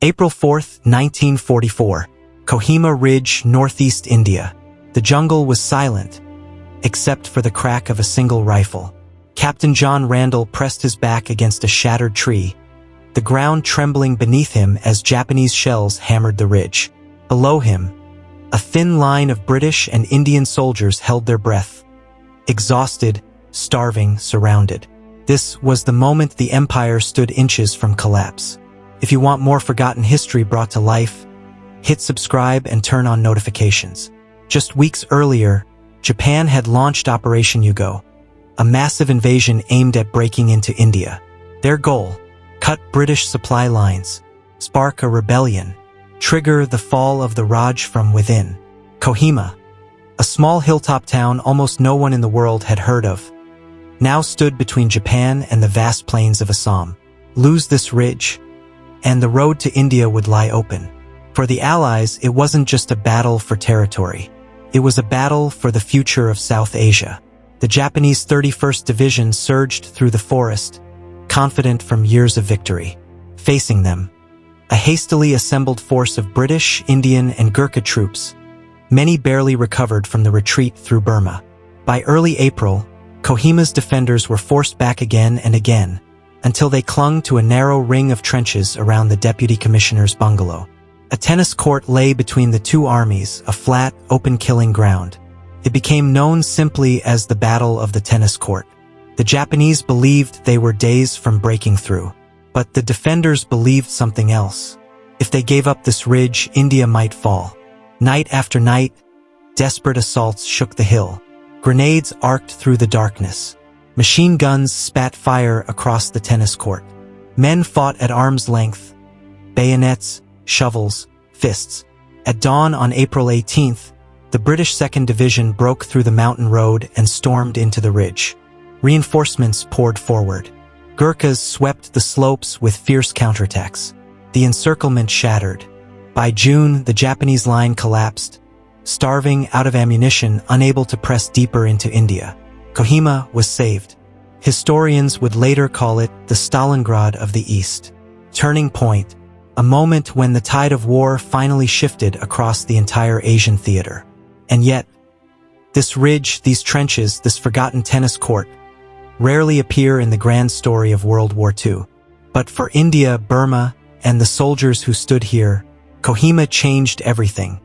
April 4, 1944. Kohima Ridge, northeast India. The jungle was silent, except for the crack of a single rifle. Captain John Randall pressed his back against a shattered tree, the ground trembling beneath him as Japanese shells hammered the ridge. Below him, a thin line of British and Indian soldiers held their breath, exhausted, starving, surrounded. This was the moment the empire stood inches from collapse. If you want more forgotten history brought to life, hit subscribe and turn on notifications. Just weeks earlier, Japan had launched Operation Yugo, a massive invasion aimed at breaking into India. Their goal: cut British supply lines, spark a rebellion, trigger the fall of the Raj from within. Kohima, a small hilltop town almost no one in the world had heard of, now stood between Japan and the vast plains of Assam. Lose this ridge, and the road to India would lie open. For the Allies, it wasn't just a battle for territory. It was a battle for the future of South Asia. The Japanese 31st Division surged through the forest, confident from years of victory. Facing them, a hastily assembled force of British, Indian, and Gurkha troops, many barely recovered from the retreat through Burma. By early April, Kohima's defenders were forced back again and again, until they clung to a narrow ring of trenches around the deputy commissioner's bungalow. A tennis court lay between the two armies, a flat, open killing ground. It became known simply as the Battle of the Tennis Court. The Japanese believed they were days from breaking through, but the defenders believed something else. If they gave up this ridge, India might fall. Night after night, desperate assaults shook the hill. Grenades arced through the darkness. Machine guns spat fire across the tennis court. Men fought at arm's length, bayonets, shovels, fists. At dawn on April 18th, the British 2nd Division broke through the mountain road and stormed into the ridge. Reinforcements poured forward. Gurkhas swept the slopes with fierce counterattacks. The encirclement shattered. By June, the Japanese line collapsed, starving, out of ammunition, unable to press deeper into India. Kohima was saved. Historians would later call it the Stalingrad of the East. Turning point, a moment when the tide of war finally shifted across the entire Asian theater. And yet, this ridge, these trenches, this forgotten tennis court, rarely appear in the grand story of World War II. But for India, Burma, and the soldiers who stood here, Kohima changed everything.